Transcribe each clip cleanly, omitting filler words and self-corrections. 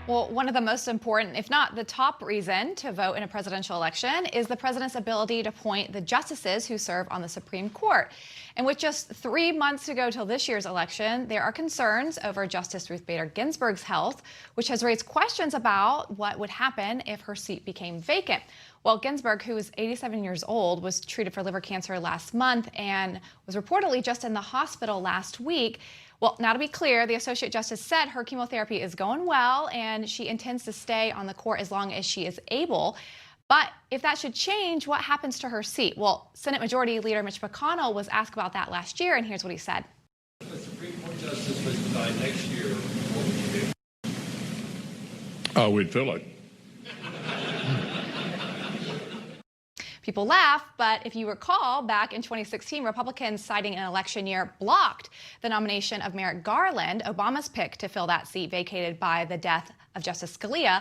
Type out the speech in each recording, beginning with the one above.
Well, one of the most important, if not the top reason to vote in a presidential election is the president's ability to appoint the justices who serve on the Supreme Court. And with just 3 months to go till this year's election, there are concerns over Justice Ruth Bader Ginsburg's health, which has raised questions about what would happen if her seat became vacant. Well, Ginsburg, who is 87 years old, was treated for liver cancer last month and was reportedly just in the hospital last week. Well, now to be clear, the Associate Justice said her chemotherapy is going well and she intends to stay on the court as long as she is able. But if that should change, what happens to her seat? Well, Senate Majority Leader Mitch McConnell was asked about that last year, and here's what he said. If the Supreme Court justice was to die next year, what would you do? We'd fill it. People laugh, but if you recall, back in 2016, Republicans, citing an election year, blocked the nomination of Merrick Garland, Obama's pick to fill that seat vacated by the death of Justice Scalia.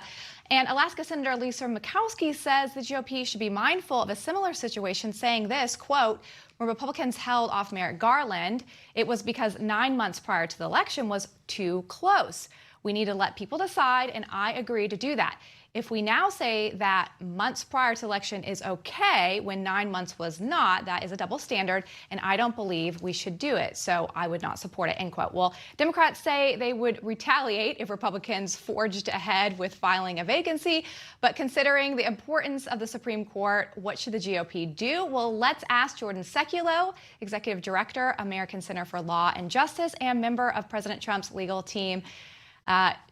And Alaska Senator Lisa Murkowski says the GOP should be mindful of a similar situation, saying this, quote, when Republicans held off Merrick Garland, it was because 9 months prior to the election was too close. We need to let people decide, and I agree to do that. If we now say that months prior to election is okay when 9 months was not, that is a double standard, and I don't believe we should do it. So I would not support it, end quote. Well, Democrats say they would retaliate if Republicans forged ahead with filing a vacancy. But considering the importance of the Supreme Court, what should the GOP do? Well, let's ask Jordan Sekulow, Executive Director, American Center for Law and Justice, and member of President Trump's legal team.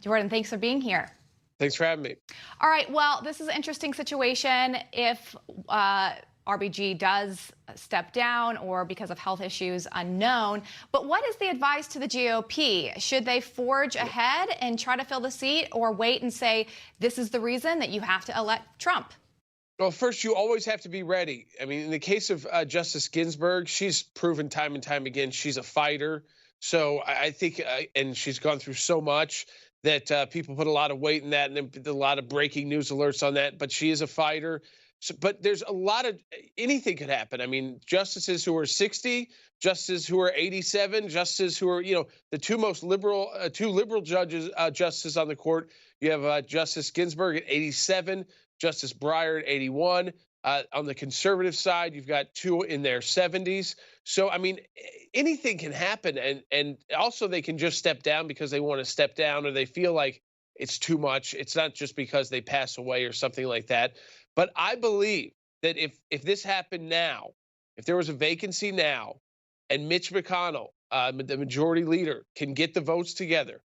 Jordan, thanks for being here. Thanks for having me. All right. Well, this is an interesting situation if RBG does step down or because of health issues unknown. But what is the advice to the GOP? Should they forge ahead and try to fill the seat or wait and say this is the reason that you have to elect Trump? Well, first, you always have to be ready. I mean, in the case of Justice Ginsburg, she's proven time and time again she's a fighter. So I think, and she's gone through so much that people put a lot of weight in that, and then a lot of breaking news alerts on that. But she is a fighter. So, but there's a lot of anything could happen. I mean, justices who are 60, justices who are 87, justices who are, the two most liberal, two liberal judges, justices on the court. You have Justice Ginsburg at 87, Justice Breyer at 81. On the conservative side, you've got two in their 70s. So, I mean, anything can happen. And also they can just step down because they want to step down or they feel like it's too much. It's not just because they pass away or something like that. But I believe that if this happened now, if there was a vacancy now, and Mitch McConnell, the majority leader, can get the votes together,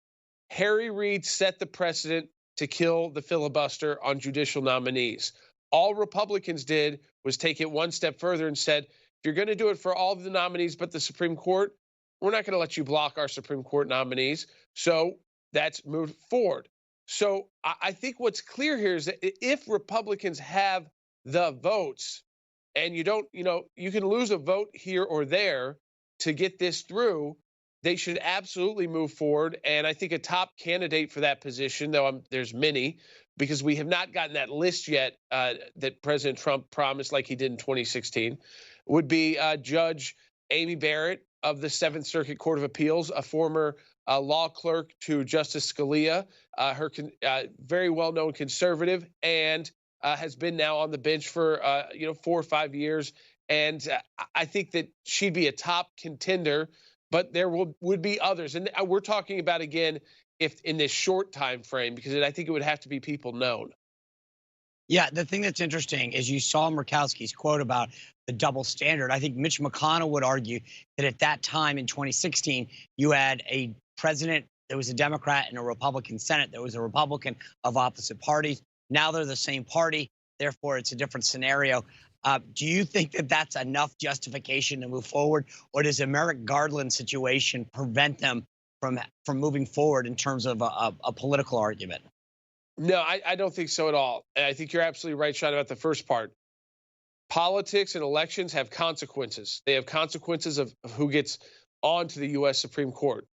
Harry Reid set the precedent to kill the filibuster on judicial nominees. All Republicans did was take it one step further and said, if you're going to do it for all of the nominees but the Supreme Court, we're not going to let you block our Supreme Court nominees. So that's moved forward. So I think what's clear here is that if Republicans have the votes and you don't, you can lose a vote here or there to get this through, they should absolutely move forward. And I think a top candidate for that position, though there's many, because we have not gotten that list yet that President Trump promised like he did in 2016, would be Judge Amy Barrett of the Seventh Circuit Court of Appeals, a former law clerk to Justice Scalia, her very well-known conservative, and has been now on the bench for 4 or 5 years. And I think that she'd be a top contender, but there would be others. And we're talking about, again, if in this short time frame, because I think it would have to be people known. Yeah, the thing that's interesting is you saw Murkowski's quote about the double standard. I think Mitch McConnell would argue that at that time in 2016, you had a president that was a Democrat and a Republican Senate that was a Republican of opposite parties. Now they're the same party. Therefore, it's a different scenario. Do you think that that's enough justification to move forward, or does the Merrick Garland situation prevent them from moving forward in terms of a political argument? No, I don't think so at all. And I think you're absolutely right, Sean, about the first part. Politics and elections have consequences. They have consequences of who gets onto the U.S. Supreme Court.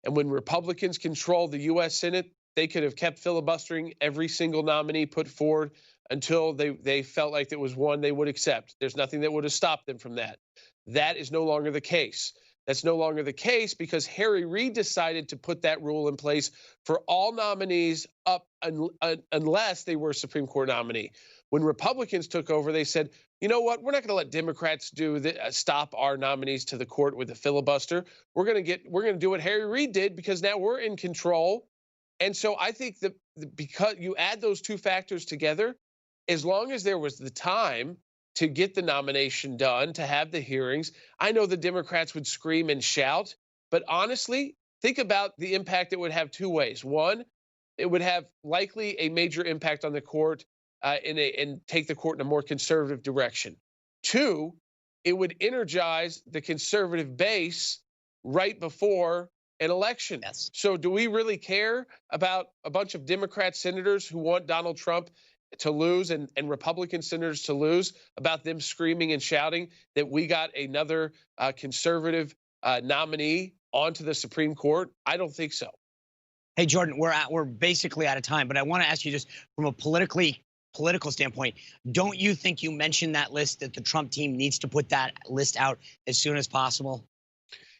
And when Republicans control the U.S. Senate, they could have kept filibustering every single nominee put forward until they felt like there was one they would accept. There's nothing that would have stopped them from that. That is no longer the case. That's no longer the case because Harry Reid decided to put that rule in place for all nominees up unless they were a Supreme Court nominee. When Republicans took over, they said, you know what? We're not going to let Democrats stop our nominees to the court with a filibuster. We're going to do what Harry Reid did because now we're in control. And so I think that because you add those two factors together, as long as there was the time to get the nomination done, to have the hearings, I know the Democrats would scream and shout, but honestly, think about the impact it would have two ways. One, it would have likely a major impact on the court and take the court in a more conservative direction. Two, it would energize the conservative base right before an election. Yes. So do we really care about a bunch of Democrat senators who want Donald Trump to lose and Republican senators to lose, about them screaming and shouting that we got another conservative nominee onto the Supreme Court? I don't think so. Hey, Jordan, we're basically out of time, but I want to ask you just from a political standpoint, don't you think you mentioned that list that the Trump team needs to put that list out as soon as possible?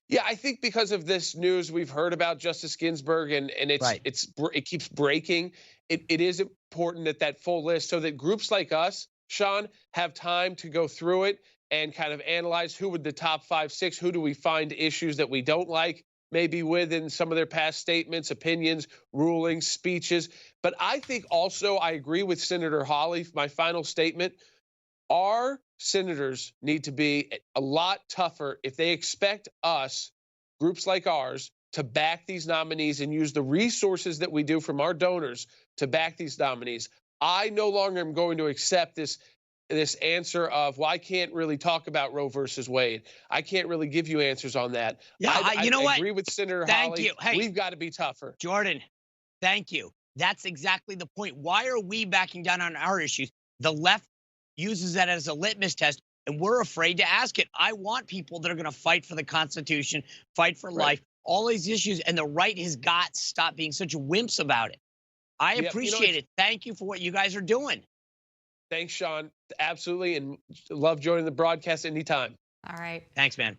Yeah, I think because of this news we've heard about Justice Ginsburg and it keeps breaking. It is important that full list so that groups like us, Sean, have time to go through it and kind of analyze who would the top 5, 6, who do we find issues that we don't like, maybe within some of their past statements, opinions, rulings, speeches. But I think also I agree with Senator Hawley. My final statement, our senators need to be a lot tougher if they expect us, groups like ours, to back these nominees and use the resources that we do from our donors to back these nominees. I no longer am going to accept this answer of, well, I can't really talk about Roe versus Wade. I can't really give you answers on that. Yeah, I what? agree with Senator Thank Hawley. you. Hey, we've got to be tougher. Jordan, thank you. That's exactly the point. Why are we backing down on our issues? The left uses that as a litmus test, and we're afraid to ask it. I want people that are going to fight for the Constitution, fight for life, all these issues, and the right has got to stop being such wimps about it. I appreciate it. Thank you for what you guys are doing. Thanks, Sean. Absolutely, and love joining the broadcast anytime. All right. Thanks, man.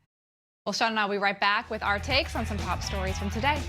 Well, Sean and I will be right back with our takes on some top stories from today.